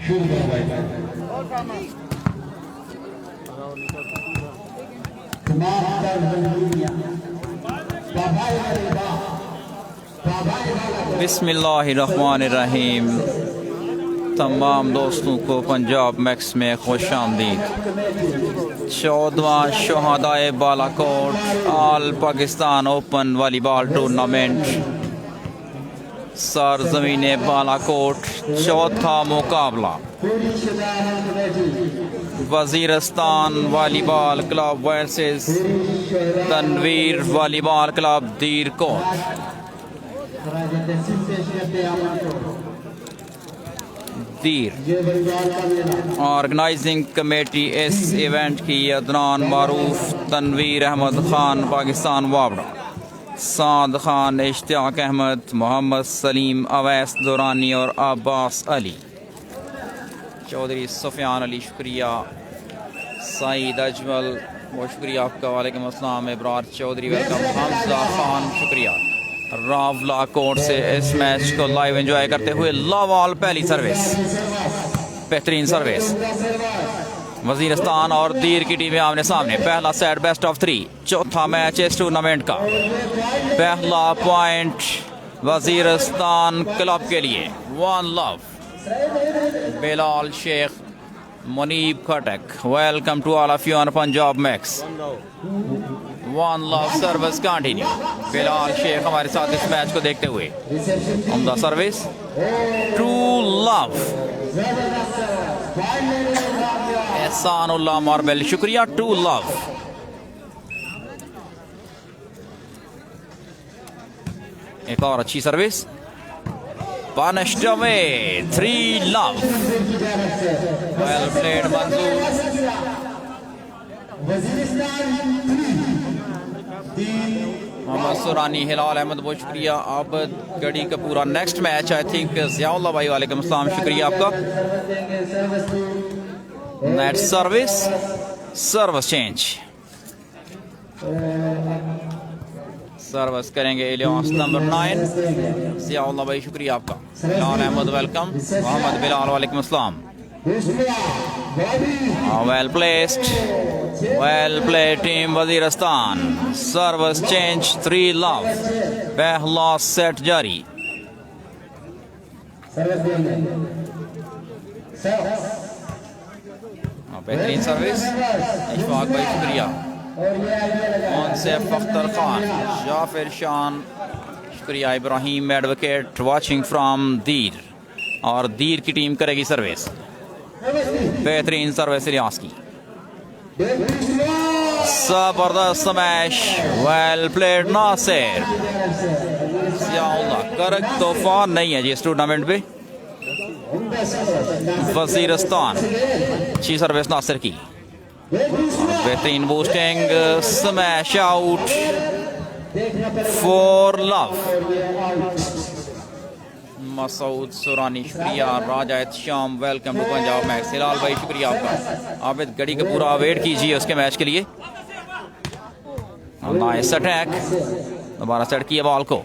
बिस्मिल्लाहिर्रहमानिर्रहीम। तमाम दोस्तों को पंजाब मैक्स में खुश आमदीद। 14वां शहादाए Balakot all Pakistan open volleyball tournament सरजमीन बालाकोट, चौथा मुकाबला Waziristan volleyball club versus Tanveer volleyball club Dirkot. Dir organising committee इस इवेंट की अदनान मारूफ तनवीर अहमद खान पाकिस्तान वाबड़ा, साद खान, इश्तियाक अहमद, मोहम्मद सलीम, अवैस दुरानी और अब्बास अली। चौधरी सुफियान अली शुक्रिया, सईद अजमल बहुत शुक्रिया आपका, वालेकुम अस्सलाम। इब्रार चौधरी वेलकम, हमजा खान शुक्रिया। रावला कोर्ट से इस मैच को लाइव एंजॉय करते हुए लॉल पहली सर्विस, बेहतरीन सर्विस। वजीरस्तान और दीर की टीमें आमने सामने। पहला सेट बेस्ट ऑफ 3, चौथा मैच इस टूर्नामेंट का। पहला पॉइंट वजीरस्तान क्लब के लिए। One love, Bilal Sheikh, Munib Khattak, welcome to all of you on Punjab Max. One love service continue. Bilal Sheikh हमारे साथ इस मैच को देखते हुए। उम्दा सर्विस, टू लव। एहसानुल्लाह मार्बल शुक्रिया, टू लव। एक और अच्छी सर्विस, पनिश्ड अवे, 3 लव। Well played Manzoor. मोहम्मद सुरानी, हिलाल अहमद बहुत शुक्रिया। आबद गढ़ी का पूरा next match I think Ziaullah भाई, वालेकुम अस्सलाम शुक्रिया आपका। Net service, service change, service करेंगे इलियास नंबर 9, ज़ियाउल्लाह भाई शुक्रिया आपका। हिलाल अहमद वेलकम, मोहम्मद बिलाल वालेकुम अस्सलाम। Well placed, well play team Waziristan. Service change, 3 love. पहला सेट जारी। बेहतरीन सर्विस, इशफाक भाई शुक्रिया। मुनसिफ अख्तर खान, जाफिर शान शुक्रिया। इब्राहिम एडवोकेट वाचिंग फ्रॉम दीर, और दीर की टीम करेगी सर्विस। बेहतरीन सर्विस इलियास की, जबरदस्त स्मैश, वेल प्लेड नासिर। करक तूफान नहीं है जी इस टूर्नामेंट पे। वजीरस्तान, अच्छी सर्विस नासिर की, बेहतरीन boosting, smash out, 4 love. Masood Surani शुक्रिया। Rajayat Sham welcome to Punjab Max. Hilal भाई शुक्रिया आपका। आबिद गढ़ी का पूरा वेट कीजिए उसके मैच के लिए। नाइस अटैक, दोबारा सेट किया बॉल को।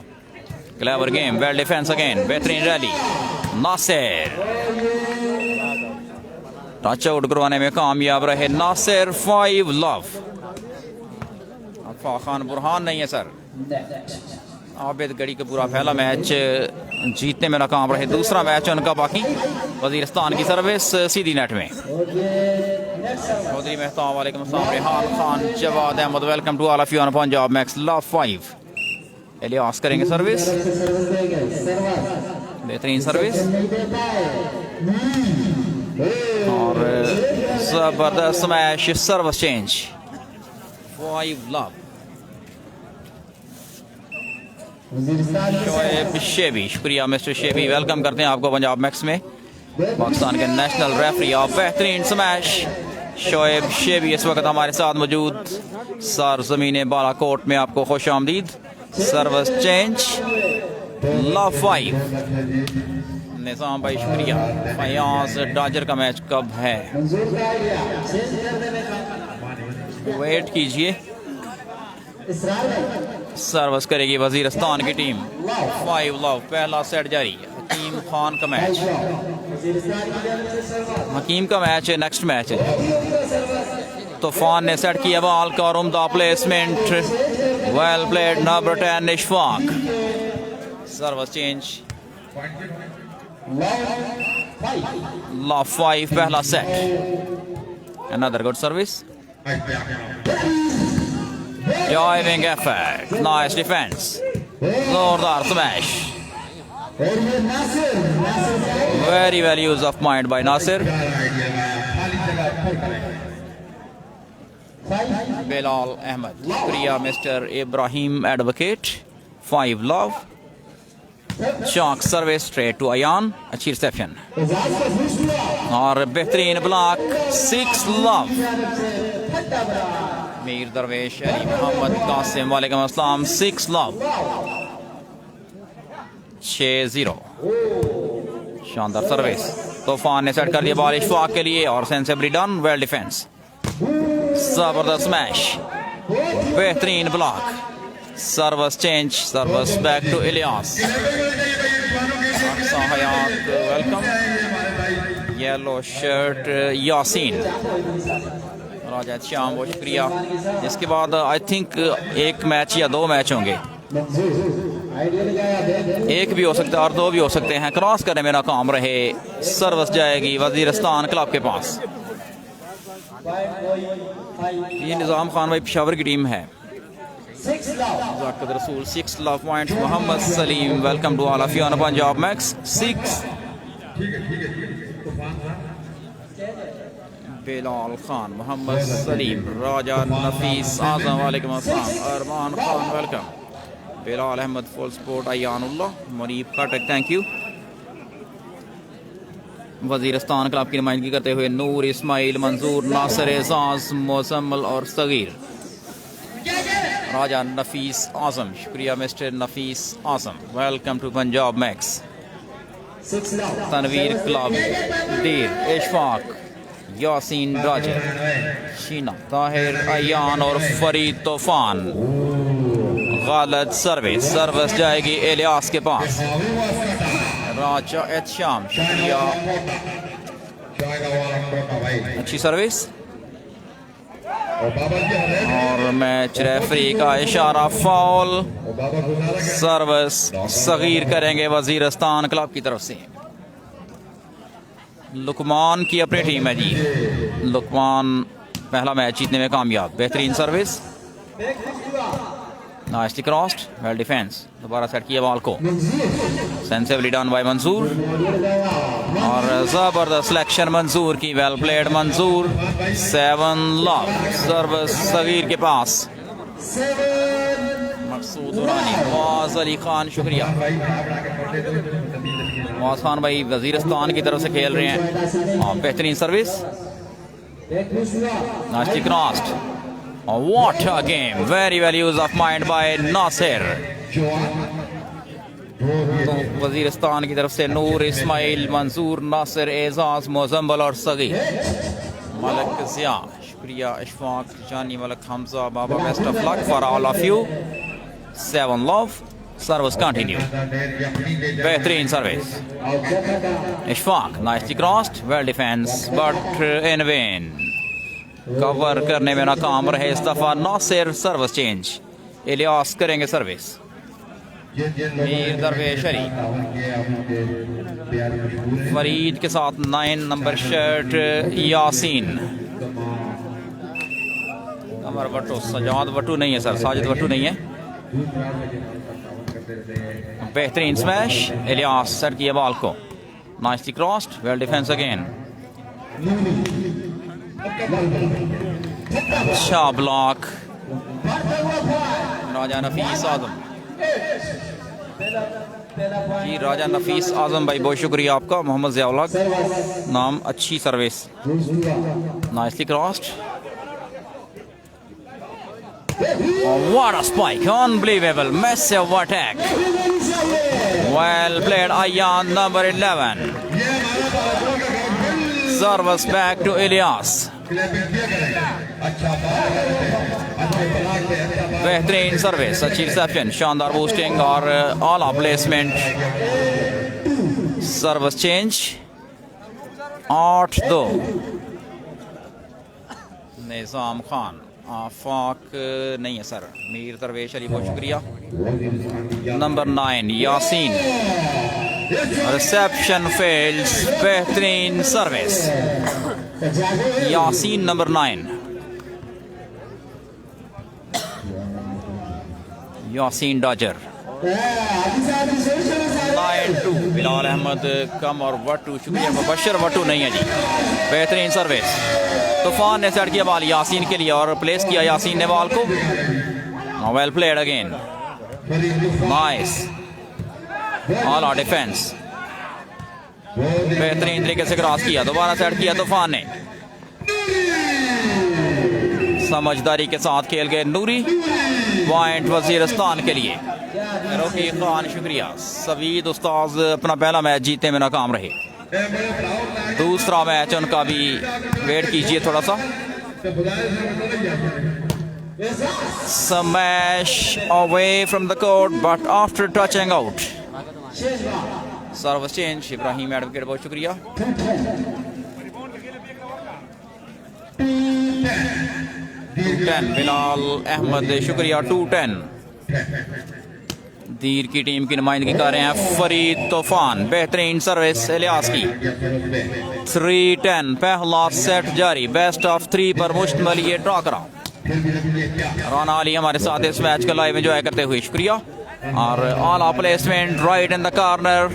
Clever game, well defence again, बेहतरीन रैली। नासिर टच आउट करवाने में कामयाब रहे नासिर, 5 लव। अफा खान बुरहान नहीं है सर। आबिद गढ़ी का पूरा पहला मैच जीतने में नाकाम रहे, दूसरा मैच उनका बाकी। वजीरस्तान की सर्विस सीधी नेट में। चौधरी मेहताब वालेकुम अस्सलाम। Rehan Khan, Jawad Ahmed welcome to all of you on Punjab Max. Love 5। Ilyas करेंगे सर्विस, बेहतरीन सर्विस और जबरदस्त smash, service change, 5 love. Shoaib Shebi शुक्रिया मिस्टर शेबी, वेलकम करते हैं आपको पंजाब मैक्स में। पाकिस्तान के नेशनल रेफरी और बेहतरीन स्मैश शोएब शेबी इस वक्त हमारे साथ मौजूद। सरजमीन बालाकोट में आपको खुश आमदीद। Service change, love 5। निज़ाम भाई शुक्रिया। फयाज डॉजर का मैच कब है? वेट कीजिए। सर्विस करेगी वजीरस्तान की टीम, 5 लव। पहला सेट जारी। हकीम खान का मैच, हकीम का मैच है, नेक्स्ट मैच है। तूफान ने सेट किया बॉल का और उम्दा placement, well played number 10 Ishfaq. Service change, लॉ 5 पहला set. Another good service, driving effort, nice defence, जोरदार smash, very well use of mind by Nasir. Bilal Ahmad, शुक्रिया mister Ibrahim advocate. 5 love, shock service straight to Ayaan, अच्छी रिसेप्शन और बेहतरीन ब्लॉक। 6 लव, मीर दरवेश अली मोहम्मद कासिम वालेकुम अस्सलाम। 6 love, 6-0, शानदार सर्विस। तूफान ने सेट कर लिया बॉल इशफाक के लिए और सेंसिबली डन, वेल डिफेंस, जबरदस्त स्मैश, बेहतरीन block. Service change, service back to Ilyas. Welcome, yellow shirt Yasin, Raja Shyam बहुत शुक्रिया। इसके बाद आई थिंक एक मैच या 2 मैच होंगे, एक भी हो सकता है और 2 भी हो सकते हैं। क्रॉस करने में नाकाम रहे, सर्विस जाएगी वजीरिस्तान क्लब के पास। ये निज़ाम खान भाई पेशावर की टीम है। Rasool 6 love points. Mohammad Saleem, welcome to all of you on Punjab Max. 6 Bilal Khan, Mohammad Saleem, Raja Nafees Azam वालेकुम अस्सलाम, Arman Khan welcome, Bilal Ahmad full support, Ayanullah, Muneeb Khattak thank you. Waziristan club की नुमाइंदगी करते हुए नूर इस्माइल, मंजूर, नासिर, एजाज, मोजम्मल और सगीर। राजा नफीस आजम, शुक्रिया mister Nafees Azam, welcome to Punjab Max. Tanveer club, Dir, Ishfaq, Yasin, राजा, शीना, ताहिर, अयान और फरीद तूफान। गलत सर्विस, सर्विस जाएगी इलियास के पास। राजा एहतशाम, शुक्रिया, अच्छी सर्विस और मैच रेफरी का इशारा, फाउल। सर्विस सगीर करेंगे वजीरिस्तान क्लब की तरफ से। लुकमान की अपनी टीम है जी, लुकमान पहला मैच जीतने में कामयाब। बेहतरीन service, nicely crossed, well defence, दोबारा सेट किया बॉल को, सेंसिबली डन बाय मंसूर और जबरदस्त सिलेक्शन मंसूर की, well played Mansoor. 7 love, service Saghir के पास। मकसूद दुरानी, मुआज अली खान, शुक्रिया मुआज खान भाई वजीरिस्तान की तरफ से खेल रहे हैं। बेहतरीन service, nicely crossed, what a game, very well use of mind by Nasir. तो वजीरिस्तान की तरफ से नूर इस्माइल, मंसूर, नासिर, एजाज, मोजम्बल और सगीर। मलक ज़िया, शुक्रिया, इशफाक, जानी, मलक हमजा, बाबा, best of luck for all of you. 7 love, service continue, बेहतरीन service. Ishfaq, nicely crossed, well defence but in vain, cover करने में नाकाम रहे इस दफा नासिर। सर्विस चेंज, इलियास करेंगे सर्विस। मीर दरवेश अली, फरीद के साथ 9 नंबर शर्ट यासीन। कमर वटू, सजाद वटू नहीं है सर, साजिद वटू नहीं है। बेहतरीन स्मैश, इलियास सेट किया बॉल को, nicely crossed, well defence again. अच्छा ब्लॉक, राजा नफीस आजम जी, राजा नफीस आजम भाई बहुत शुक्रिया आपका। मोहम्मद ज़ियाउल्लाह नाम, अच्छी service, nicely crossed. What a spike, unbelievable, massive attack, well played Ayan, number 11. Service back to Ilyas. बेहतरीन सर्विस, अच्छी रिसेप्शन, शानदार बूस्टिंग और all placement. Service change, 8-2। Nizam Khan Afaq नहीं है सर। मीर दरवेश अली, बहुत शुक्रिया। नंबर 9 यासीन, रिसेप्शन फेल्स, बेहतरीन सर्विस। यासीन नंबर 9, यासीन डॉजर। 9-2 बिलाल अहमद कम और वटू, शुक्रिया। मुबशर वटू नहीं है जी, बेहतरीन सर्विस। तूफान ने सेट किया बॉल यासीन के लिए और प्लेस किया यासीन ने बॉल को। Well played again, nice all out defence. बेहतरीन तरीके से क्रॉस किया, दोबारा सेट किया तूफान ने। समझदारी के साथ खेल गए नूरी। पॉइंट वजीरिस्तान के लिए। रफीक खान शुक्रिया। सवीद उस्ताद अपना पहला मैच जीतने में नाकाम रहे। दूसरा मैच उनका भी वेट कीजिए थोड़ा सा। Smash away from the court but after touching out. Service change Ibrahim advocate, बहुत शुक्रिया। 2-10 बिलाल अहमद, शुक्रिया। 2-10 दीर की टीम की नुमाइंदगी कर रहे हैं फरीद तूफान। बेहतरीन सर्विस इलियास की। 3-10 पहला सेट जारी। बेस्ट ऑफ 3 पर मुश्तमिल ये ड्रॉ करा। राना अली हमारे साथ इस मैच का लाइव एंजॉय करते हुए, शुक्रिया। और all placement right in the corner,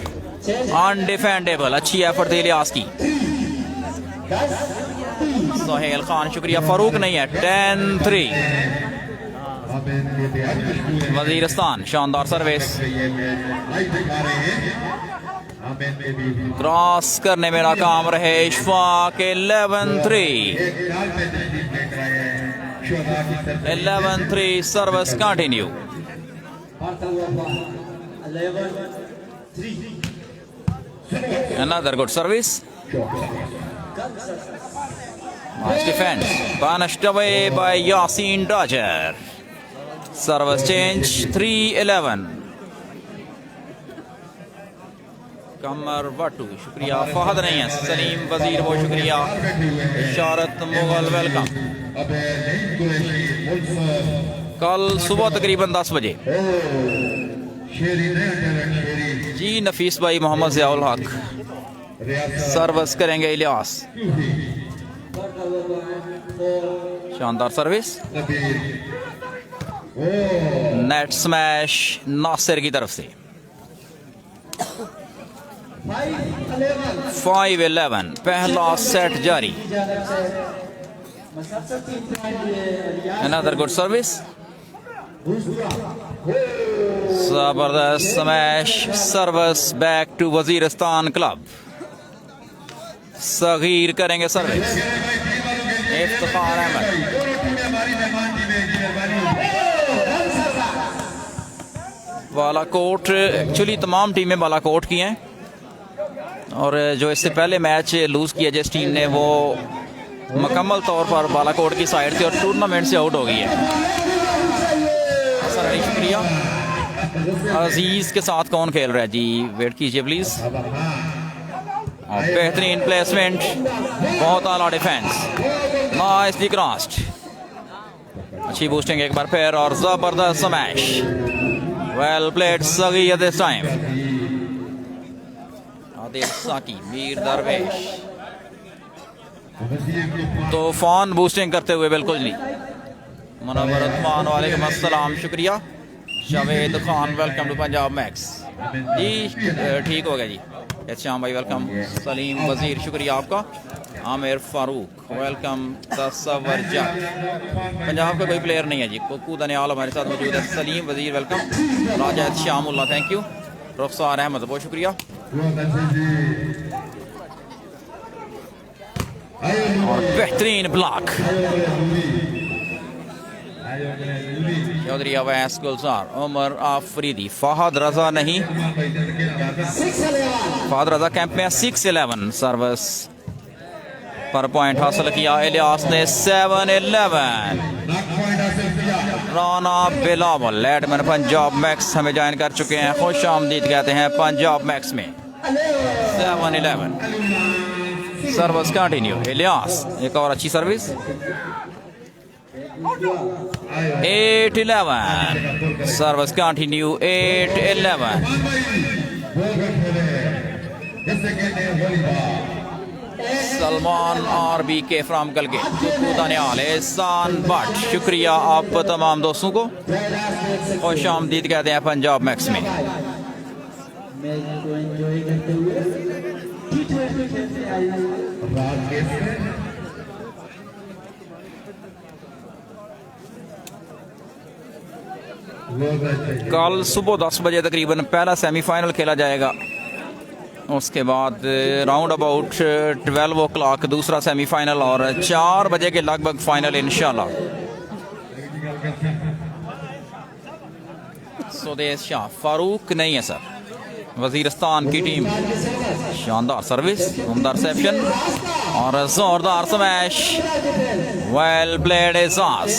undefendable. अच्छी एफर्ट थी इलियास की। सोहेल खान शुक्रिया। फारूक नहीं है। 10-3 वजीरिस्तान। शानदार सर्विस, क्रॉस करने में नाकाम रहे Ishfaq. 11-3 service continue. Another good service. Nice defense. Punished away by Yasin Dodger. Service change 3-11. कमर वटू, शुक्रिया। फहद नहीं है। सलीम वजीर, बहुत शुक्रिया। इशारत मुगल, वेलकम। कल सुबह तकरीबन 10 बजे जी नफीस भाई मोहम्मद ज़ियाउल हक सर्विस करेंगे इलियास। शानदार सर्विस। नेट स्मैश नासिर की तरफ से। 5-11 पहला सेट जारी। Another good service. जबरदस्त smash service back to Waziristan club. Saghir करेंगे सर्विस। इफ्तिखार अहमद। बालाकोट, एक्चुअली तमाम टीमें बालाकोट की हैं और जो इससे पहले मैच लूज किया जिस टीम ने, वो मुकम्मल तौर पर बालाकोट की साइड थी और टूर्नामेंट से आउट हो गई है। सर शुक्रिया। अजीज के साथ कौन खेल रहा है जी, वेट कीजिए प्लीज। बेहतरीन प्लेसमेंट, बहुत आला डिफेंस, नाइसली क्रॉस्ड। अच्छी बूस्टिंग एक बार फिर और जबरदस्त स्मैश। वेल प्लेड सगी दिस टाइम। आदिल साकी, मीर दरवेश, तूफान बूस्टिंग करते हुए बिल्कुल नहीं। मुनव्वर उस्मान, वालेकुम अस्सलाम, शुक्रिया। Javed Khan, welcome to Punjab Max ji. ठीक हो गया जी। श्याम भाई वेलकम। सलीम वजीर, शुक्रिया आपका। आमिर फारूक, वेलकम। तसव्वुर जट, पंजाब का कोई प्लेयर नहीं है जी। कोकू दनियाल हमारे साथ मौजूद है। सलीम वजीर वेलकम। राजद श्यामुल्ला, थैंक यू। रुखसार अहमद, बहुत शुक्रिया। और बेहतरीन ब्लॉक चौधरी अवैस, गुलजार, उमर आफरीदी, फहद रजा नहीं, फहद रजा कैंप में। 6-11 सर्विस पर पॉइंट हासिल किया इलियास ने। 7-11 राना बिलावल, एडमिन पंजाब मैक्स हमें ज्वाइन कर चुके हैं। खुश आमदीद कहते हैं पंजाब मैक्स में। 7-11 सर्विस कंटिन्यू। इलियास एक और अच्छी service. 8-11 service continue. 8-11 Salman RBK from Gilgit Daniyal एहसान भट्ट। शुक्रिया आप तमाम दोस्तों को खुश आमदीद कहते हैं पंजाब मैक्स में। कल सुबह 10 बजे तकरीबन पहला सेमीफाइनल खेला जाएगा। उसके बाद राउंड अबाउट 12 o'clock दूसरा सेमीफाइनल और 4 बजे के लगभग फाइनल इंशाल्लाह। सुदेश शाह फारूक नहीं है सर। वजीरिस्तान की टीम शानदार सर्विस, उम्दा रिसेप्शन और जोरदार smash. Well played Ejaz.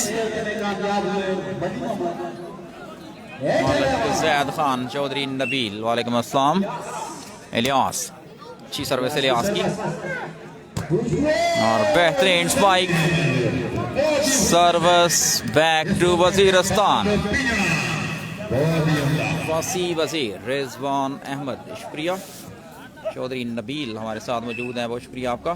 Zaid Khan Chaudhry Nabeel वालेकुम अस्सलाम। इलियास अच्छी सर्विस इलियास की और बेहतरीन spike. Service back to Waziristan. Fasi Wazir Rizwan Ahmad शुक्रिया। चौधरी नबील हमारे साथ मौजूद हैं, बहुत शुक्रिया आपका।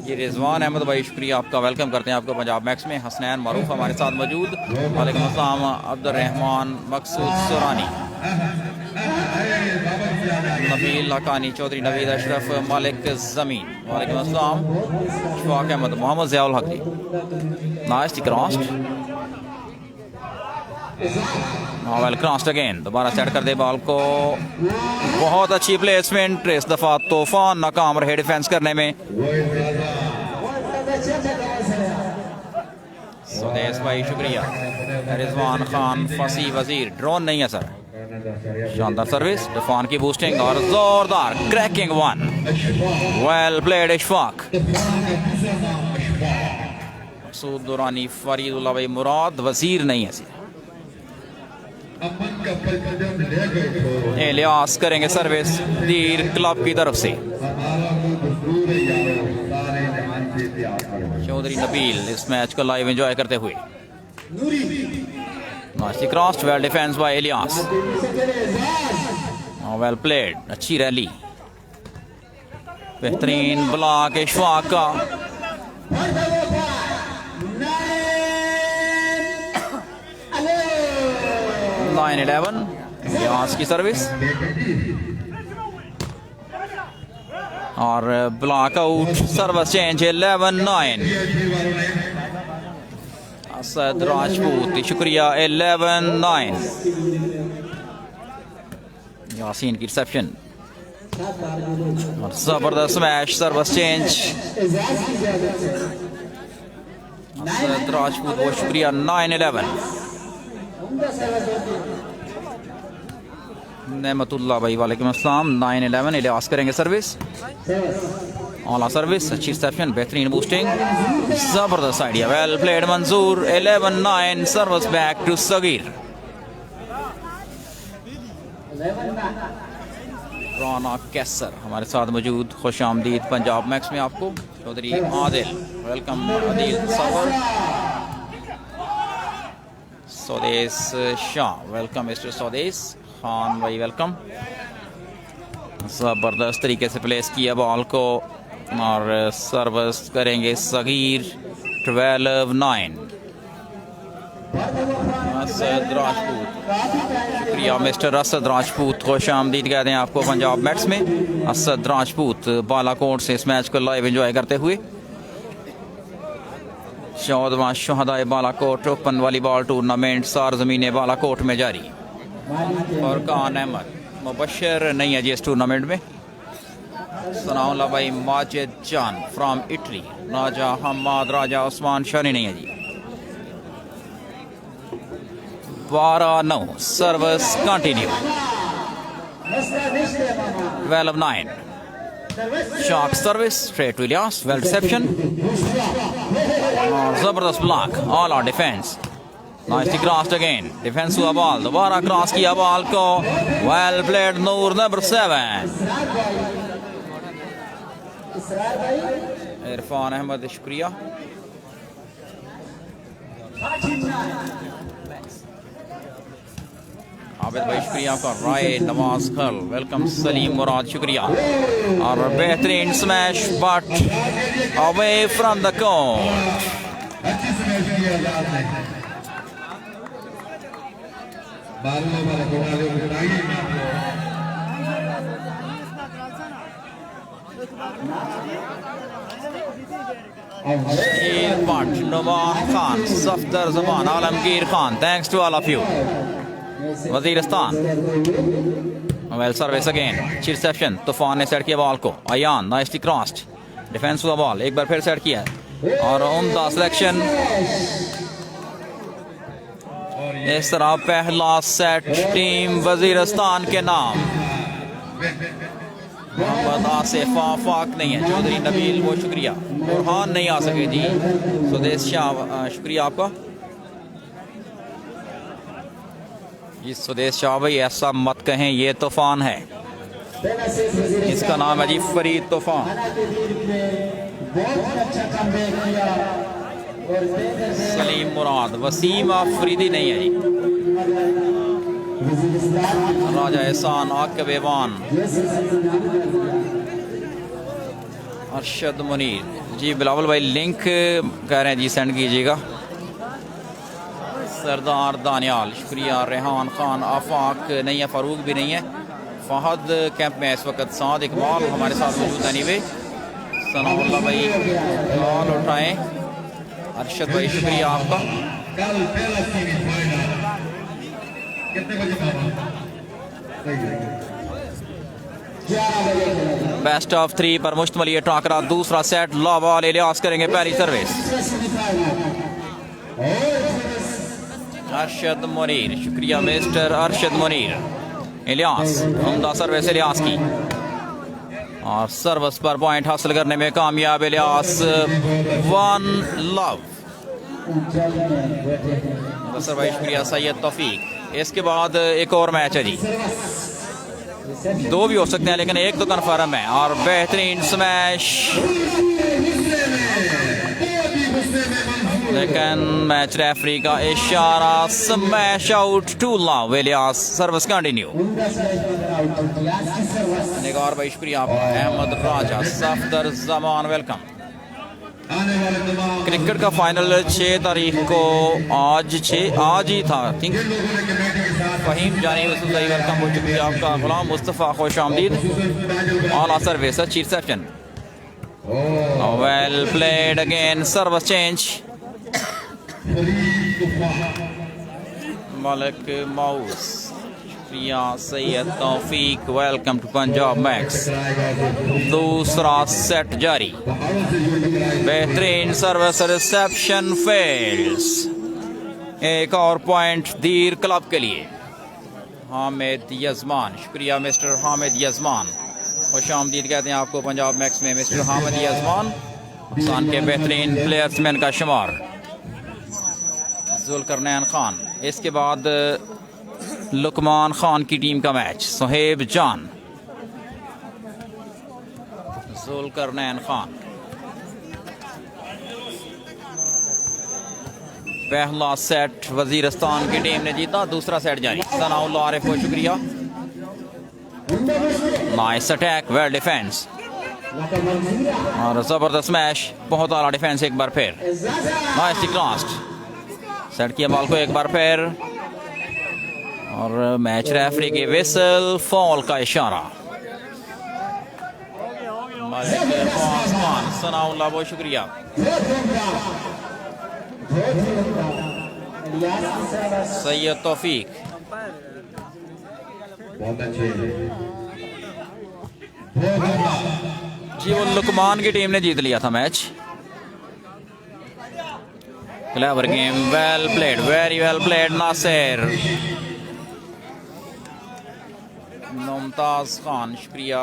ये रिजवान अहमद भाई शुक्रिया आपका, वेलकम करते हैं आपको पंजाब मैक्स में। हसनैन मारूफ हमारे साथ मौजूद। वालेकुम अस्सलाम। अब्दुर्रहमान मकसूद सुरानी, नबील हकानी, चौधरी नवीद अशरफ, मालिक ज़मीन वालेकुम अस्सलाम। Shafaq Ahmad, Mohammad Ziaul Haq ji. Nice crossed. Well crossed again. दोबारा सेट कर दे बॉल को। बहुत अच्छी प्लेसमेंट। इस दफा तूफान नाकाम रहे डिफेंस करने में। सुदेश भाई शुक्रिया। रिजवान खान फसी वजीर ड्रोन नहीं है सर। शानदार सर्विस, तूफान की बूस्टिंग और जोरदार cracking one. Well played Ishfaq. Maqsood Durani, Faridullah भाई मुराद वजीर नहीं है। इलियास करेंगे सर्विस तीर क्लब की तरफ से। चौधरी नबील इस मैच को लाइव एंजॉय करते हुए। Nicely crossed. Well defence bye Ilyas. Well played, अच्छी रैली। बेहतरीन ब्लॉक इशफाक का। 9-11 इलियास की सर्विस और block out. Service change 11-9। Asad Rajput शुक्रिया। 11-9 यासीन की रिसेप्शन और जबरदस्त smash. Service change Asad Rajput, बहुत शुक्रिया। 9-11 नेमतुल्लाह भाई वालेकुम अस्सलाम। 9-11 इलियास करेंगे सर्विस। ऑला सर्विस, अच्छी रिसेप्शन, बेहतरीन बूस्टिंग, जबरदस्त idea. Well played Manzoor. 11-9 service back to Sagheer. Rana Qaiser हमारे साथ मौजूद, खुश आमदीद पंजाब मैक्स में आपको। Chaudhry Adil welcome. Adil Safar. Swadesh Shah welcome. Mister स्वदेश खान भाई वेलकम। ज़बरदस्त तरीके से प्लेस किया बॉल को और सर्विस करेंगे सगीर। 12-9 असद राजपूत शुक्रिया। मिस्टर असद राजपूत खुश आमदीद कहते हैं आपको पंजाब मैक्स में। असद राजपूत बालाकोट से इस मैच को लाइव एंजॉय करते हुए। 14वां शहदाए बालाकोट ओपन वॉलीबॉल टूर्नामेंट सारज़मीन बालाकोट में जारी। फरकान अहमद मुबशर नहीं है जी इस टूर्नामेंट में। सनाउल्लाह भाई माजिद जान फ्रॉम इटली। राजा हम्माद राजा उस्मान शानी नहीं है जी। 12-9 service continue. 12-9 shock service straight to Ilyas. Well reception और जबरदस्त block. All out defence. Nicely crossed again. Defence हुआ बॉल, दोबारा क्रॉस किया बॉल को। Well played Noor number 7। Irfan Ahmed शुक्रिया। आबिद भाई शुक्रिया आपका। राय नवाज खल वेलकम। सलीम मुराद शुक्रिया। और बेहतरीन smash but away from the court. But Noman Khan, Safdar Zaman, Alamgir Khan, thanks to all of you. Waziristan well service again, reception. Toofan ने सेट किया बॉल को। अयान नाइसली क्रॉस्ड, डिफेंस हुआ बॉल, एक बार फिर सेट किया और उम्दा सिलेक्शन। इस तरह पहला सेट टीम वजीरिस्तान के नाम। मोहम्मद आसिफ आफाक नहीं है, चौधरी नबील वो शुक्रिया। बुरहान नहीं आ सके जी, सुदेश शाह शुक्रिया आपका। सुदेश शाह भाई ऐसा मत कहें, ये तूफान है, इसका नाम है जी फरीद तूफान। सलीम मुराद, वसीम आफरीदी नहीं है जी। राजा एहसान, आकिब एवान, अरशद मुनीर जी। बिलावल भाई लिंक कह रहे हैं जी सेंड कीजिएगा। सरदार दानियाल शुक्रिया। रेहान खान, आफाक नहीं है, फारूक भी नहीं है। फहद कैंप में इस वक्त। साद इकबाल हमारे साथ मौजूद है। नीवे सनाउल्लाह भाई बॉल उठाएं। अरशद भाई शुक्रिया आपका। बेस्ट ऑफ 3 पर मुश्तमिल ये टाकरा। दूसरा सेट लॉ बॉल इलियास करेंगे पहली सर्विस। अरशद मुनीर शुक्रिया मिस्टर अरशद मुनीर। इलियास, उम्दा सर्विस इलियास की और सर्विस पर पॉइंट हासिल करने में कामयाब इलियास। 1 लव। मुदस्सर भाई शुक्रिया। सैयद तौफीक। इसके बाद एक और मैच है जी, 2 भी हो सकते हैं लेकिन एक तो कन्फर्म है। और बेहतरीन स्मैश, लेकिन मैच रेफरी का इशारा। Smash out 2 love. Ilyas service continue. Nigar भाई शुक्रिया आपका। अहमद राजा, सफदर जमान वेलकम। क्रिकेट का फाइनल 6 तारीख को, आज ही था थिंक। फहीम जानी वेलकम हो चुकी है आपका। गुलाम मुस्तफ़ा खुश आमदीद। ऑल सर्विस अच्छी reception. Well played again, service change. Malik mouse शुक्रिया। सैयद तौफीक वेलकम टू पंजाब मैक्स। दूसरा सेट जारी। बेहतरीन सर्विस रिसेप्शन फेल्स। एक और पॉइंट दीर क्लब के लिए। हामिद यजमान शुक्रिया मिस्टर हामिद यजमान। खुश आमदीद कहते हैं आपको पंजाब मैक्स में मिस्टर हामिद यजमान। पाकिस्तान के बेहतरीन प्लेयर्समैन का शुमार। जुल्करनैन खान। इसके बाद लुकमान खान की टीम का मैच। सुहेब जान, जुल्करनैन खान। पहला सेट वजीरिस्तान की टीम ने जीता, दूसरा सेट जारी। सनाउल्लाह आरिफ को शुक्रिया। नाइस अटैक, वेल डिफेंस और जबरदस्त मैच। बहुत आला डिफेंस एक बार फिर। नाइसली क्रॉस्ड, सेट किया बॉल को एक बार फिर और मैच रेफरी की विसल, फॉल का इशारा। सनाउल्लाह बहुत शुक्रिया। सैयद तौफीक जी, वो लुकमान की टीम ने जीत लिया था match. Clever game, well played, very well played Nasir. Mumtaz Khan शुक्रिया।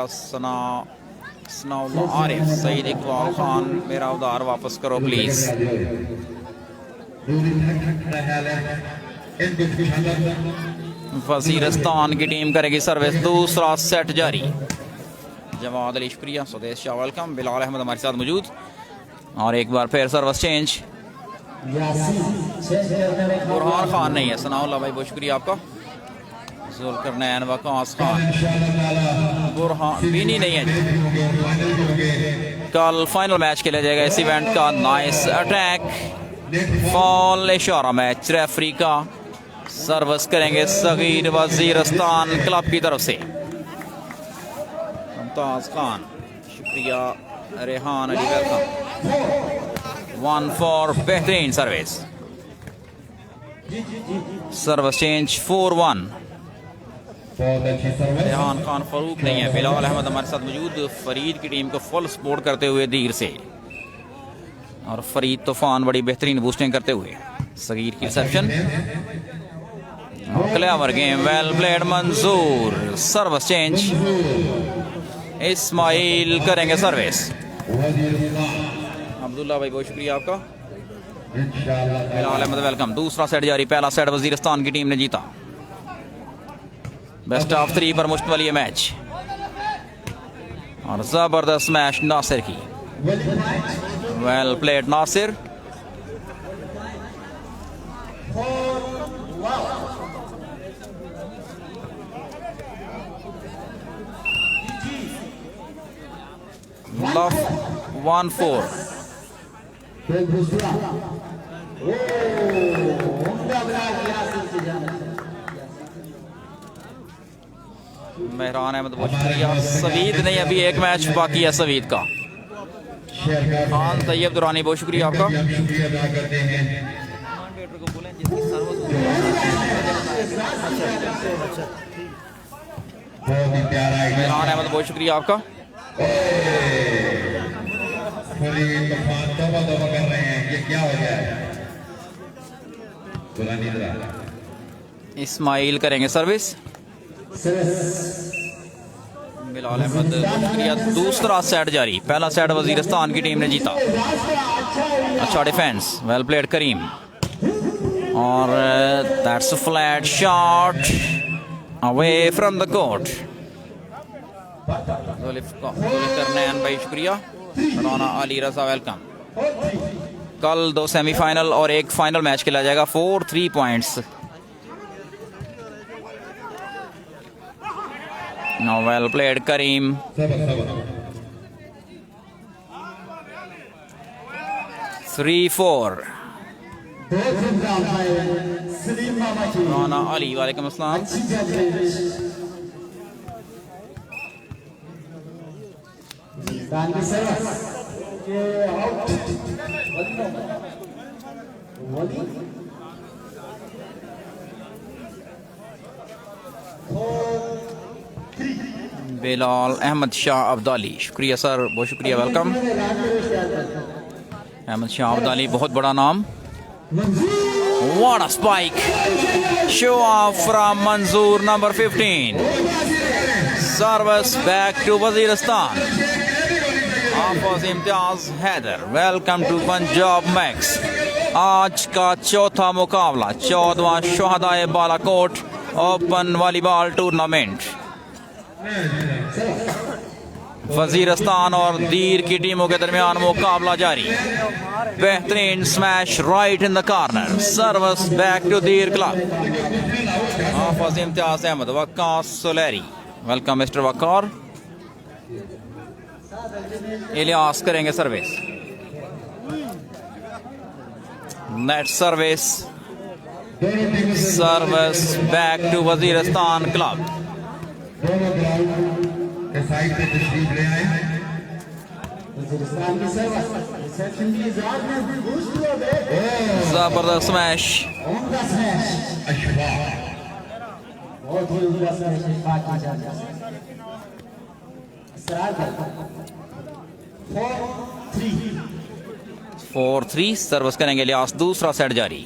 सनाउल्लाह आरिफ। सईद इकबाल खान, मेरा उधार वापस करो प्लीज। वजीरिस्तान की टीम करेगी सर्विस। दूसरा सेट जारी। जवाद अली शुक्रिया, सुदेश शाह वेलकम, बिलाल अहमद हमारे साथ मौजूद। और एक बार फिर सर्विस चेंज, बुरहान खान नहीं है, सनाउल्लाह भाई बहुत शुक्रिया आपका। जुल्करनैन वकास खान, बुरहान बीनी नहीं है। कल फाइनल मैच खेला जाएगा इस इवेंट का। नाइस अटैक, फॉल इशारा मैच रेफरी का। सर्विस करेंगे सगीर वजीरस्तान क्लब की तरफ से मुमताज खान, शुक्रिया। रेहान अली वेलकम। 1 फॉर बेहतरीन service. Service change 4-1। Rehan Khan Farooq नहीं है, बिलाल अहमद हमारे साथ मौजूद। फरीद की टीम को फुल सपोर्ट करते हुए धीर से, और फरीद तूफान बड़ी बेहतरीन बूस्टिंग करते हुए। सगीर की reception, clever game, well played मंजूर। सर्विस चेंज, इस्माइल करेंगे सर्विस। अब्दुल्ला भाई बहुत शुक्रिया आपका। बिलाल अहमद वेलकम। दूसरा सेट जारी, पहला सेट वजीरस्तान की टीम ने जीता। बेस्ट ऑफ 3 पर मुश्तमिल ये मैच, और जबरदस्त मैच नासिर की। Well played Nasir. Love 1-4। Mehran Ahmed बहुत शुक्रिया। सवीद नहीं, अभी एक मैच बाकी है सवीद का। खान तैयब दुरानी बहुत शुक्रिया आपका। मेहरान अहमद बहुत शुक्रिया आपका। इस्माइल करेंगे सर्विस। बिलाल अहमद बहुत शुक्रिया। दूसरा सेट जारी, पहला सेट वजीरस्तान की टीम ने जीता। अच्छा डिफेंस, वेल प्लेड करीम, और that's a flat shot away from the court. Zulqarnain भाई शुक्रिया। राना अली रजा वेलकम। कल 2 सेमीफाइनल और एक फाइनल मैच खेला जाएगा। 4-3 points. Now well played Kareem. 3-4. Rana Ali वालेकुम अस्सलाम। बिलाल अहमद शाह अब्दाली, शुक्रिया सर, बहुत शुक्रिया, वेलकम। अहमद शाह अब्दाली बहुत बड़ा नाम। What a spike, show off from Manzoor number 15। Service back to Waziristan. Hafiz Imtiaz Haider, welcome to Punjab Max. आज का चौथा मुकाबला 14वां शोहदाए Balakot open volleyball tournament. Waziristan और दीर की टीमों के दरमियान मुकाबला जारी। बेहतरीन smash right in the corner. Service back to Dir club. Hafiz Imtiaz Ahmed, Waqar Suleri, welcome mister Waqar. Ilyas करेंगे service. Net service. Service back to Waziristan club. Side पे तशरीफ ले आए। जबरदस्त स्मैश। बहुत ही उम्दा स्मैश 4-3। सर्विस करेंगे इलियास। दूसरा सेट जारी।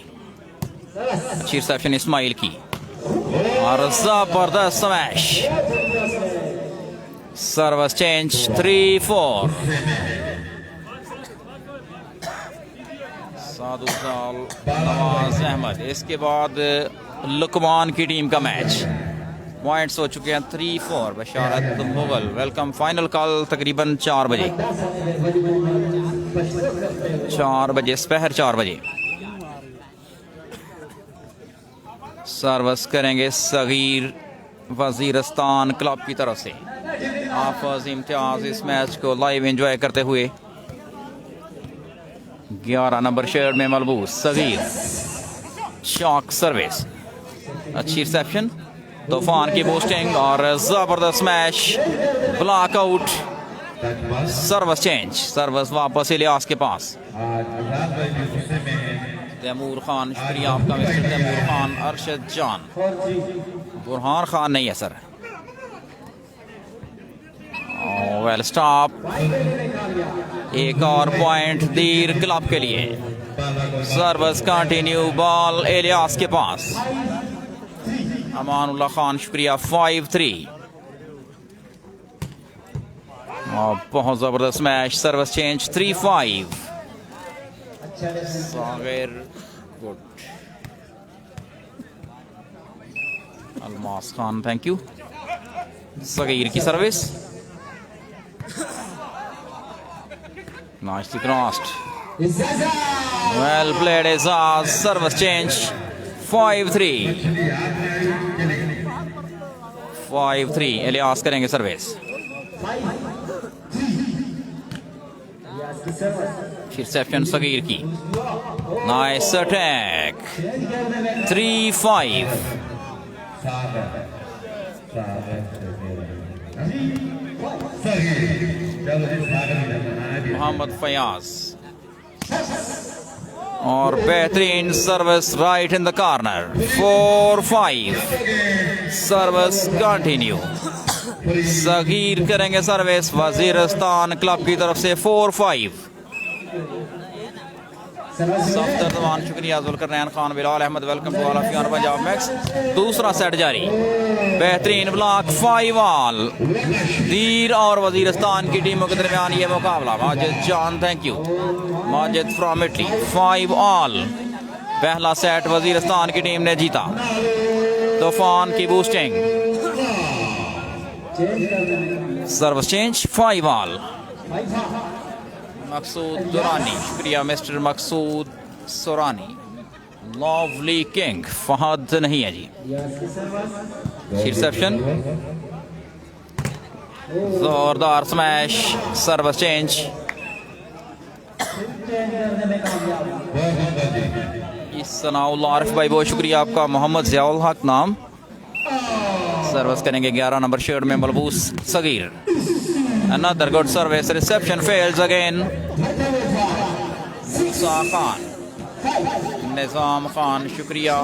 अच्छी रिसेप्शन इस्माइल की, और जबरदस्त स्मैश। Service change 3-4। सादुजाल नवाज अहमद। इसके बाद लुकमान की टीम का मैच। पॉइंट्स हो चुके हैं 3-4। बशारत मुगल वेलकम। फाइनल कॉल तकरीबन 4 बजे, 4 बजे दोपहर 4 बजे। सर्विस करेंगे सगीर वजीरस्तान क्लब की तरफ से। हाफिज इम्तियाज इस मैच को लाइव एंजॉय करते हुए 11 नंबर शर्ट में मलबूस सगीर। शॉक सर्विस, अच्छी रिसेप्शन, तूफान की बूस्टिंग और जबरदस्त match. Block out, service change, service वापस इलियास के पास। तैमूर खान, शुक्रिया आपका मिस्टर तैमूर खान। अरशद जान, बुरहान खान नहीं है सर। वेल स्टॉप, एक और पॉइंट दीर क्लब के लिए। सर्विस कंटिन्यू, बॉल इलियास के पास। अमानुल्लाह खान, शुक्रिया। 5-3 और बहुत जबरदस्त match. Service change 3-5। Sagheer good. Almas Khan, thank you. Sagheer की service, nicely crossed, well played Ejaz. Service change 5-3। 5-3 Ilyas करेंगे सर्विस। रिसेप्शन सगीर की, नाइस अटैक। 3-5। मोहम्मद फयाज और बेहतरीन service right in the corner. 4-5। Service continue, Saghir करेंगे सर्विस वजीरस्तान क्लब की तरफ से। 4-5। सफ्दर जमान, शुक्रिया। Zulqarnain Khan, Bilal Ahmed, welcome to all of you on Punjab Max. दूसरा सेट जारी, बेहतरीन ब्लॉक। 5 ऑल। दीर और वजीरस्तान की टीमों के दरमियान ये मुकाबला। माजिद जान, thank you. Majid from Italy. 5 all. पहला सेट वजीरस्तान की टीम ने जीता। तूफान की बूस्टिंग, सर्विस चेंज 5 ऑल। मकसूद दुरानी, शुक्रिया मिस्टर मकसूद सुरानी। लवली किंग, फहद नहीं है जी। रिसेप्शन, जोरदार smash, service change. Sanaullah Arif भाई, बहुत शुक्रिया आपका। मोहम्मद ज़ियाउल हक नाम। सर्विस करेंगे 11 नंबर शर्ट में मलबूस Sagir. Another good service. Reception fails again. Musa Khan, Nizam Khan, शुक्रिया।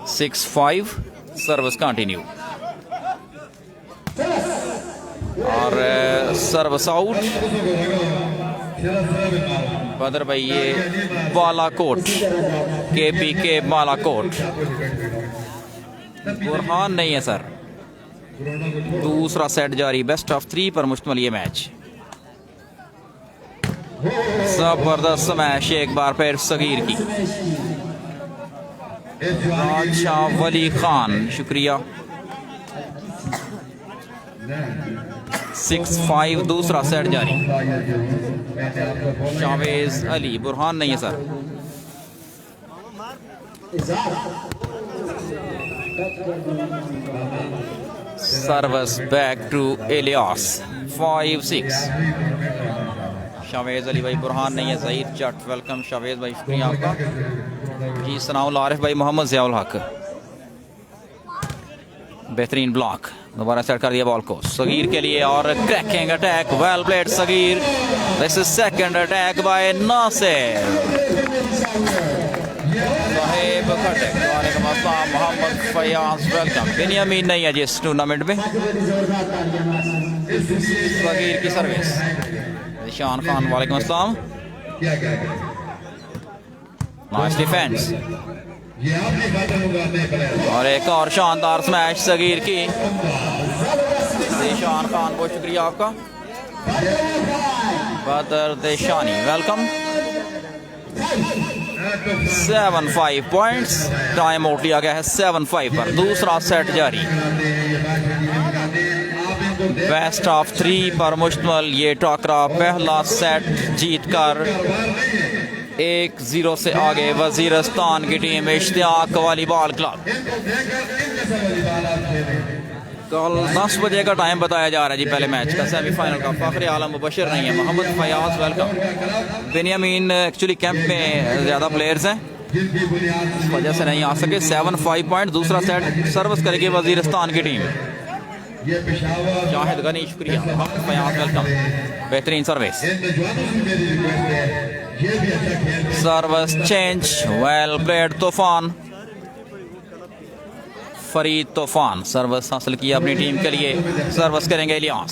6-5। सर्विस कंटिन्यू और सर्विस आउट। बदर भाई, ये बालाकोट, KPK बालाकोट। बुरहान नहीं है सर। दूसरा सेट जारी, बेस्ट ऑफ 3 पर मुश्तमिल ये मैच। जबरदस्त स्मैश एक बार फिर सगीर की। बादशाह वली खान, शुक्रिया। 6-5 दूसरा सेट जारी। शावेज अली, बुरहान नहीं है sir. Service back to Ilyas. 5-6। Shavez Ali भाई, बुरहान नहीं है। ज़हीर जट, वेलकम शावेज भाई, शुक्रिया आपका जी। सनाउल्लाह आरिफ भाई, मोहम्मद ज़ियाउल हक, बेहतरीन ब्लॉक। दोबारा सेट कर दिया बॉल को सगीर के लिए और cracking attack. Well played Sagheer. This is second attack by Nasir Sahib Khattak. वालेकुम अस्सलाम मोहम्मद फयाज, वेलकम। बेनियामीन नहीं है जी इस टूर्नामेंट में। सगीर की सर्विस। निशान खान, वालेकुम अस्सलाम। नाइस डिफेंस और एक और शानदार स्मैश सगीर की। निशान खान, बहुत शुक्रिया आपका। बदर देशानी, वेलकम। 7-5 पॉइंट्स। टाइम आउट लिया गया है 7-5 पर। दूसरा सेट जारी। बेस्ट ऑफ 3 पर मुश्तमल ये टाकरा। पहला सेट जीतकर 1-0 से आगे वजीरिस्तान की टीम इश्तियाक वॉलीबॉल क्लब। कल 10 बजे का टाइम बताया जा रहा है जी पहले मैच का, सेमीफाइनल का। फखर आलम मुबशर नहीं है, Mohammad Fayyaz welcome. Benyamin actually camp में ज़्यादा प्लेयर्स हैं, इस वजह से नहीं आ सके। 7-5 पॉइंट। दूसरा सेट सर्विस करेगी वजीरिस्तान की टीम। शाहिद गनी शुक्रिया, मोहम्मद फयाज वेलकम। बेहतरीन service. Service change, well played. तूफान फरीद तूफान सर्विस हासिल किया अपनी टीम के लिए। सर्विस करेंगे इलियास।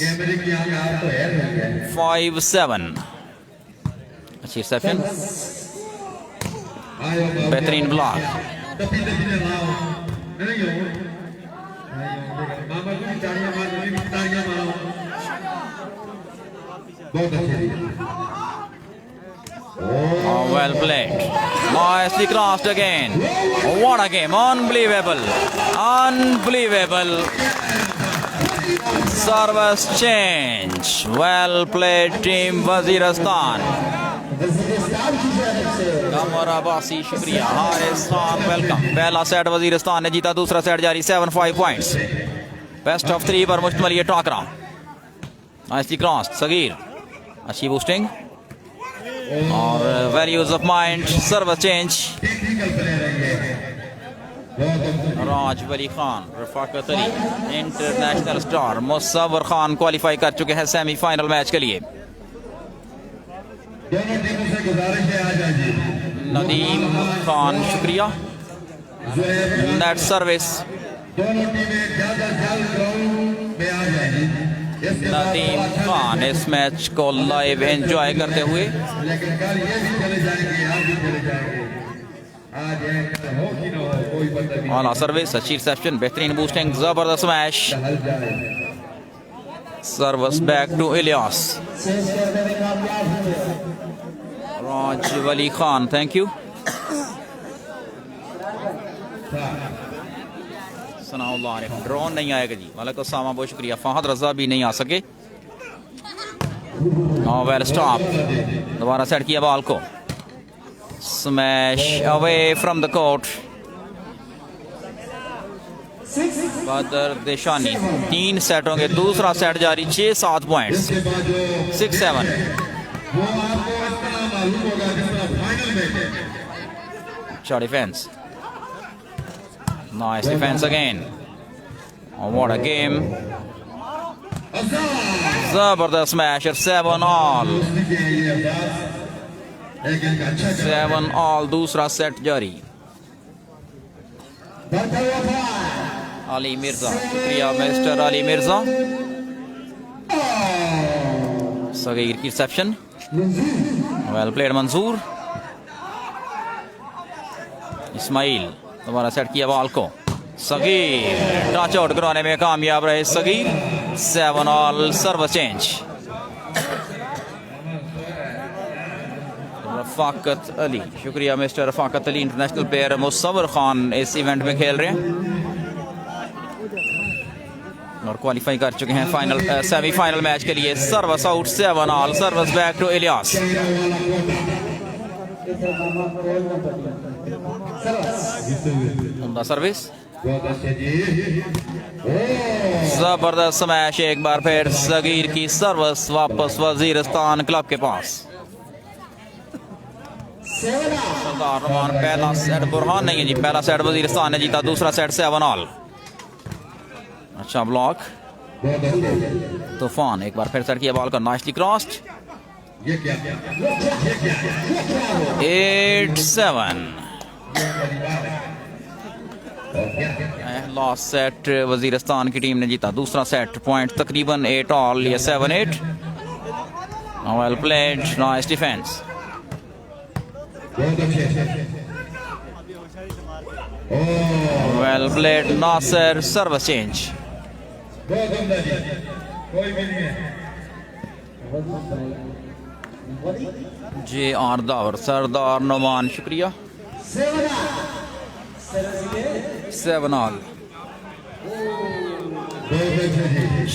5-7। अच्छी रिसेप्शन, बेहतरीन block. Oh, well played. Nicely crossed again. What a game. Unbelievable. Unbelievable. Service change. Well played team Waziristan. कमर अब्बासी शुक्रिया। हारिस खान वेलकम। पहला सेट वजीरिस्तान ने जीता, दूसरा सेट जारी। 7-5 पॉइंट्स। बेस्ट ऑफ 3 पर मुश्तमल ये टाकरा। Nicely crossed Sagir. अच्छी बूस्टिंग और values of mind. Service change. Raj Wali Khan, Rafaqat Ali, international star Musavvar Khan qualify कर चुके हैं सेमीफाइनल मैच के लिए। नदीम खान शुक्रिया। Net service. नदीम खान इस मैच को लाइव एंजॉय करते हुए। आला सर्विस, अच्छी रिसेप्शन, बेहतरीन बूस्टिंग, जबरदस्त match. Service back to Ilyas. Raj Wali Khan, thank you. Drone नहीं आएगा जी, वालेकुम सलाम, बहुत शुक्रिया। फहद रजा भी नहीं आ सके। Well stop. दोबारा सेट किया बॉल को। Smash away from the court. बदर देशानी। 3 सेट होंगे, दूसरा सेट जारी। 6-7 पॉइंट्स। 6-7। अच्छा defence, nice defence again. What a game. जबरदस्त मैच। 7-all। 7-all। दूसरा सेट जारी। अली मिर्जा शुक्रिया मिस्टर अली मिर्जा। सगीर की रिसेप्शन, वेल प्लेड मंजूर। इस्माइल दोबारा सेट किया बॉल को। सगीर टच आउट कराने में कामयाब रहे Sagheer. 7-all। Service change. Rafaqat Ali शुक्रिया mister Rafaqat Ali. International player Musawwar Khan इस इवेंट में खेल रहे हैं और क्वालिफाई कर चुके हैं फाइनल सेमीफाइनल मैच के लिए। Service out. 7-all। Service back to Ilyas. Service, जबरदस्त स्मैश। एक बार फिर सगीर की सर्विस वापस वजीरिस्तान क्लब के पास। सरदार रहमान। पहला सेट बुरहान नहीं है जी, पहला सेट वजीरिस्तान ने जीता, दूसरा सेट 7-all। अच्छा ब्लॉक। तूफान एक बार फिर सेट किया बॉल का। Nicely crossed. 8-7। Last set Waziristan की टीम ने जीता, दूसरा सेट पॉइंट तकरीबन 8-all या 7-8। Well played, nice defence. Well played Nasir. Service change. J R Dawar Sardar Noman शुक्रिया 7 ऑल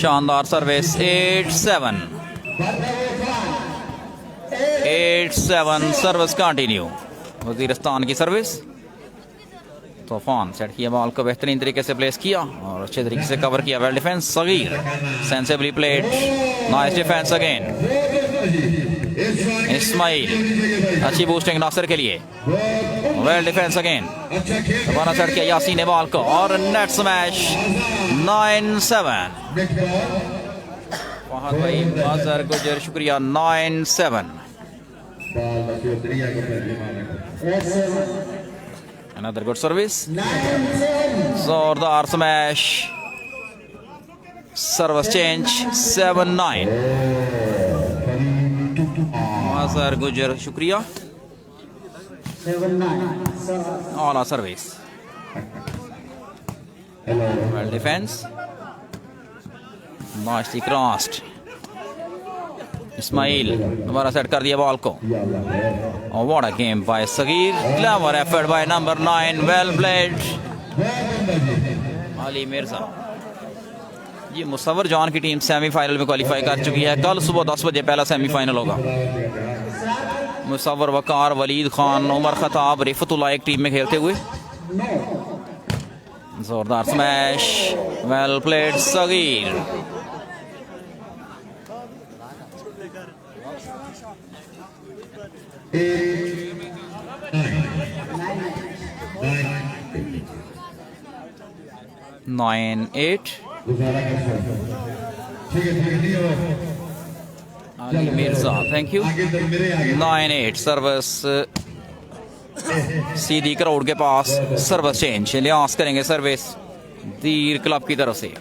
शानदार सर्विस 8-7 सर्विस कंटिन्यू वजीरिस्तान की सर्विस तूफान सेट किया बॉल को बेहतरीन तरीके से प्लेस किया और अच्छे तरीके से कवर किया well defence Saghir sensibly played nice defence again Ismail अच्छी बूस्टिंग नासिर के लिए वेल डिफेंस अगेन दोबारा सेट किया यासीन ने बॉल को और नेट स्मैश 9-7 फहद भाई माजर गुजर शुक्रिया 9-7 Another good service. जोरदार smash service change 7-9 Mazhar Gujjar शुक्रिया ऑला service well defence nicely crossed Ismail दोबारा सेट कर दिया बॉल को और what a game by Saghir clever effort by number 9 well played Ali Mirza ये मुसव्वर जॉन की टीम सेमीफाइनल में क्वालिफाई कर चुकी है कल सुबह 10 बजे पहला सेमीफाइनल होगा मुसव्वर वकार वलीद खान उमर खताब रिफतुल्लाह एक टीम में खेलते हुए जोरदार smash well played Saghir Nine, 8 Ali Mirza, thank you 9-8 service सीधी क्राउड के पास सर्विस चेंज लिहाज करेंगे सर्विस दीर क्लब की तरफ से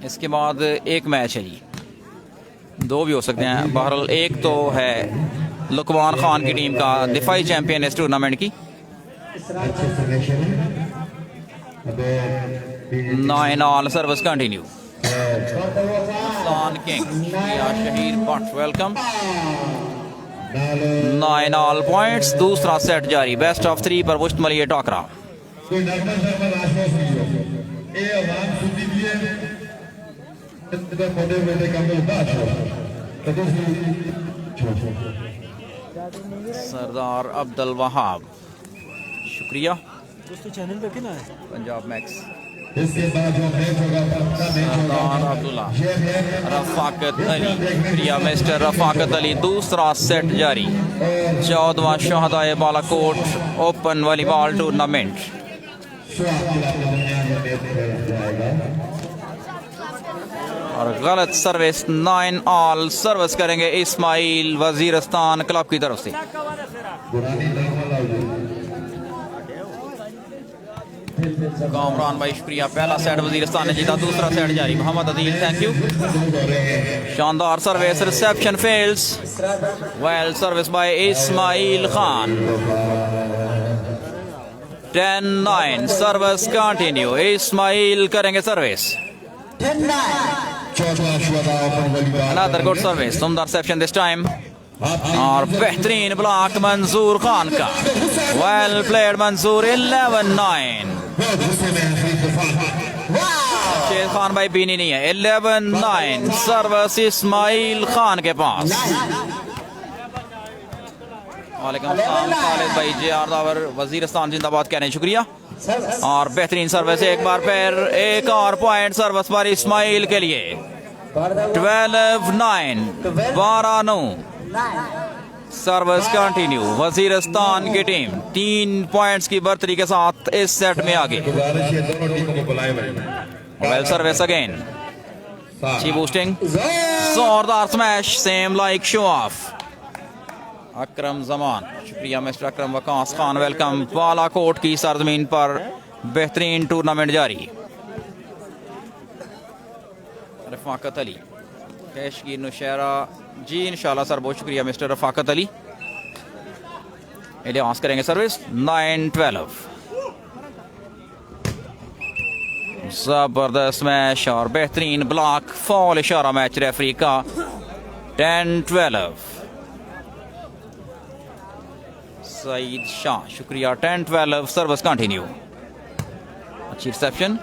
इसके बाद एक मैच है जी दो भी हो सकते हैं बहरहाल एक तो है लुकमान खान की टीम का दिफाई चैंपियन इस टूर्नामेंट की 9 all service continue king Shaheer Bhatt welcome 9 all points दूसरा सेट जारी बेस्ट ऑफ 3 पर मुश्तमिल टाकरा सरदार अब्दुल वहाब शुक्रिया चैनल पे कितना है पंजाब मैक्स इसके बाद जो मैच होगा सरदार अब्दुल्ला रफाकत अली शुक्रिया मिस्टर रफाकत अली दूसरा सेट जारी 14वां शहदाए बालाकोट ओपन वॉलीबॉल टूर्नामेंट और गलत सर्विस 9 ऑल सर्विस करेंगे इस्माइल वजीरिस्तान क्लब की तरफ से कामरान भाई शुक्रिया पहला सेट वजीरिस्तान ने जीता दूसरा सेट जारी मोहम्मद अदील थैंक यू शानदार service reception fails well service by Ismail Khan 10-9 service continue Ismail करेंगे सर्विस अनदर गुड सर्विस सुंदर रिसेप्शन दिस टाइम और बेहतरीन ब्लॉक मंजूर खान का वेल प्लेड मंजूर 11-9 शेर खान भाई बीनी नहीं है 11-9 सर्विस इस्माइल खान के पास वालेकुम अस्सलाम खालिद भाई जे आर दावर वजीरिस्तान जिंदाबाद कहने शुक्रिया और बेहतरीन सर्विस एक बार फिर एक और पॉइंट सर्विस पर इस्माइल के लिए 12-9 12-9 सर्विस कंटिन्यू वजीरिस्तान की टीम 3 पॉइंट्स की बढ़तरी के साथ इस सेट में आगे वेल सर्विस अगेन अच्छी बूस्टिंग जोरदार smash same like show off Akram Zaman शुक्रिया मिस्टर अकरम वकास खान वेलकम बालाकोट की सरजमीन पर बेहतरीन टूर्नामेंट जारी रफाकत अली पेशगी नुशैरा जी इंशाल्लाह सर बहुत शुक्रिया मिस्टर रफाकत अली लिहाज करेंगे सर्विस 9-12 जबरदस्त मैच और बेहतरीन ब्लॉक फॉल इशारा मैच रेफरी का 10-12. Saeed Shah, shukriya. 10-12. Service continue. Achhi reception.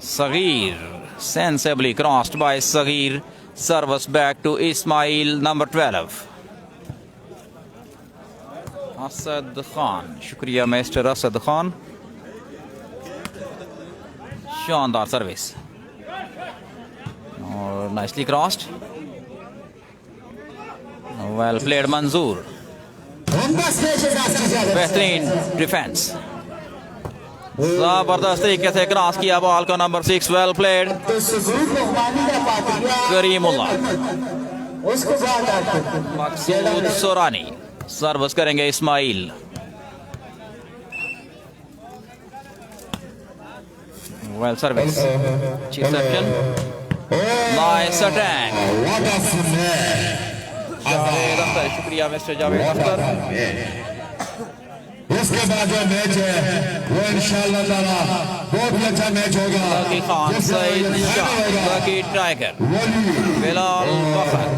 Saghir, sensibly crossed by Saghir. Service back to Ismail, number 12. Asad Khan, shukriya Mr. Asad Khan. Shandar service. Oh, nicely crossed. Well played Manzoor. बेहतरीन defence. जबरदस्त तरीके से cross किया ball को. Number 6 well played Karimullah. Maqsood Sorani service करेंगे Ismail. Well service. Reception. Nice attack. Javed Akhtar, शुक्रिया mister Javed Akhtar. इसके बाद जो मैच है वो इंशाअल्लाह ताला बहुत ही अच्छा मैच होगा. सकी खान, सईद शाह, सकी टाइगर, बिलाल फखर,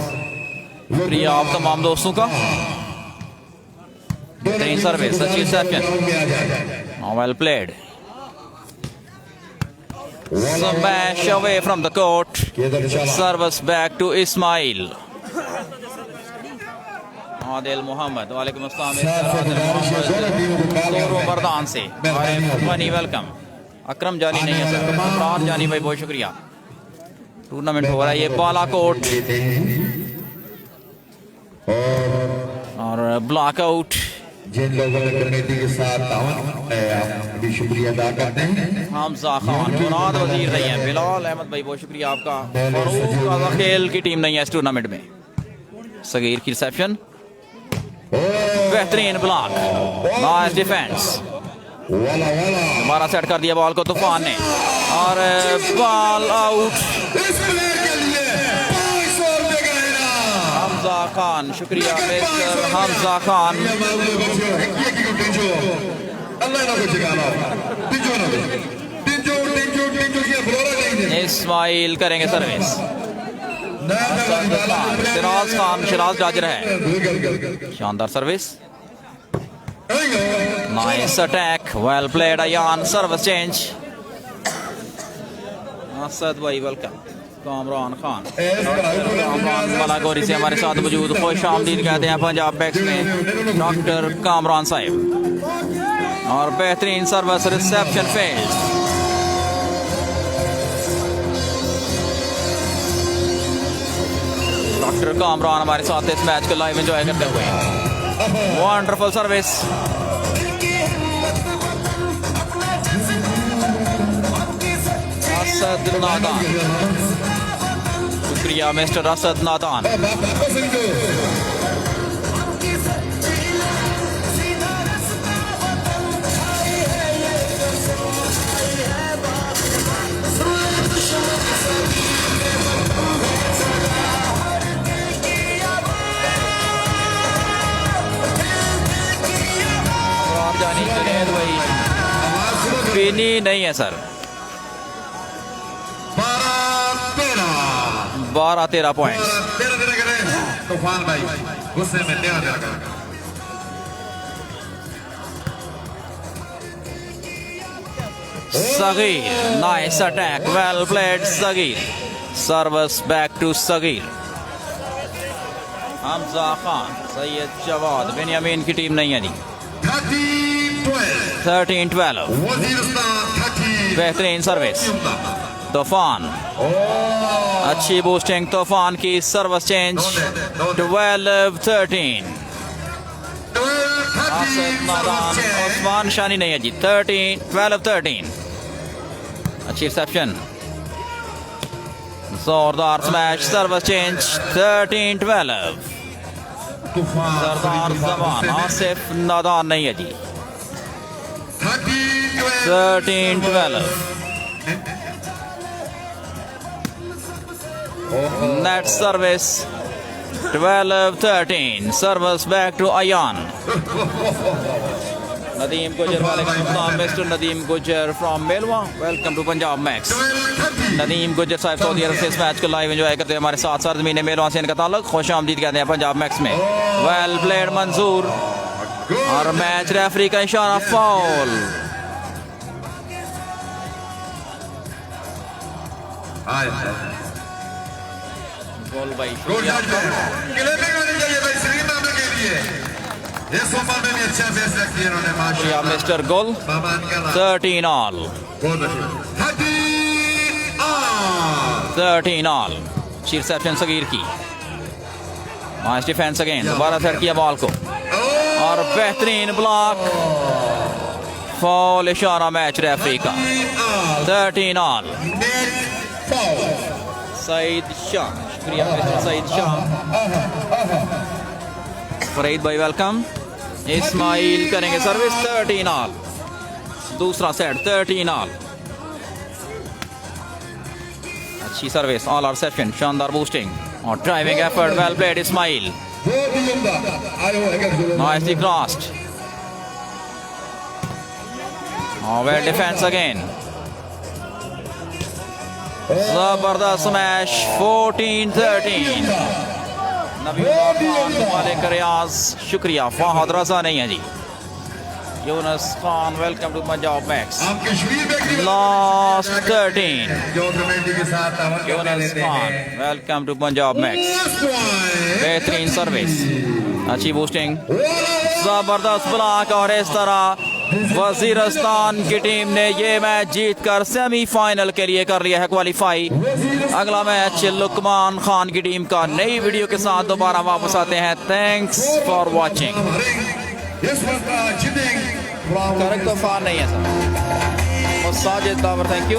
शुक्रिया आप तमाम दोस्तों का. बेहतरीन सर्विस. अच्छी reception. Well played. Smash away from the court. Service back to Ismail. Adil Mohammad, वालेकुम अस्सलाम. बरदान से मनी वेलकम. अकरम जानी नहीं है सर, अफरार जानी भाई बहुत शुक्रिया. टूर्नामेंट हो रहा है ये बालाकोट और ब्लॉकआउट. जिन लोगों ने कमेटी के साथ ताउन भी शुक्रिया अदा करते हैं. हमजा खान, मुराद वजीर नहीं है. बिलाल अहमद भाई बहुत शुक्रिया आपका. फरूक आज़ा खेल की टीम नहीं है इस टूर्नामेंट में. सगीर की रिसेप्शन. बेहतरीन ब्लॉक. Nice defence. दोबारा सेट कर दिया बॉल को तूफान ने और बॉल आउट. हमजा खान, शुक्रिया मिस्टर हमजा खान. इस्माइल करेंगे सर्विस. सिराज खान, सिराज डाजर है. शानदार service. Nice attack. Well played Ayan. Service change. Asad भाई वेलकम. कामरान खान, कामरान मलागोरी से हमारे साथ मौजूद. खुश आमदीद कहते हैं पंजाब बैक्स में डॉक्टर कामरान साहिब. और बेहतरीन service. Reception fails. Doctor Kamran हमारे साथ इस मैच को लाइव एंजॉय करते हुए. Wonderful service. असद नादान, शुक्रिया मिस्टर असद नादान. जानी जुनेद भाई पीनी नहीं है सर. 12-13 पॉइंट्स. तूफान भाई गुस्से में 13 Sagir, nice attack, well played Sagir. Service back to Sagir. Hamza Khan, Syed Jawad, Benjamin की टीम नहीं है जी. 13-12. बेहतरीन सर्विस. तूफान, अच्छी बूस्टिंग तूफान की. Service change. 12-13. उस्मान शानी नहीं है जी. 12-13. अच्छी रिसेप्शन. जोरदार स्मैश. Service change. 13-12. सरदार जमान आसिफ नादान नहीं है जी. 13-12. Net service. 12-13. Service back to Ayan. Nadeem Gujar, Mr. Nadeem Gujar from Melwa. Welcome to Punjab Max. Nadeem गुजर साहब सऊदी अरब से इस मैच को लाइव एंजॉय करते हैं हमारे साथ सरजमीन मेलवा से इनका ताल्लुक। खुश आमदीद कहते हैं पंजाब मैक्स में। वेल प्लेड मंसूर और मैच रेफरी का इशारा फाउल। गोल भाई मिस्टर गोल 13 ऑल 13 ऑल। रिसेप्शन सगीर की नाइस डिफेंस अगेन, दोबारा सेट किया बॉल को और बेहतरीन ब्लॉक। फॉल इशारा मैच रेफरी का 13 ऑल। सईद शाह, शुक्रिया मिस्टर सईद शाह। फरीद भाई वेलकम। इस्माइल करेंगे सर्विस 13 ऑल। दूसरा सेट 13 ऑल। अच्छी सर्विस, ऑल आवर सेशन, शानदार बूस्टिंग और driving effort. Well played Ismail, nicely crossed और वेल डिफेंस अगेन। जबरदस्त स्मैश 14-13। नबीउल्लाह खान मालिक रियाज, शुक्रिया। फहद रजा नहीं है जी। Younis Khan welcome to Punjab Max. Last 13। Younis Khan welcome to Punjab Max. बेहतरीन सर्विस, अच्छी बूस्टिंग, जबरदस्त ब्लॉक और इस तरह वजीरिस्तान की टीम ने ये मैच जीतकर सेमीफाइनल के लिए कर लिया है क्वालिफाई। अगला मैच लुकमान खान की टीम का नई वीडियो के साथ दोबारा वापस आते हैं। Thanks for watching. करेक्ट तो फार नहीं है sir. Sajid the power, thank you.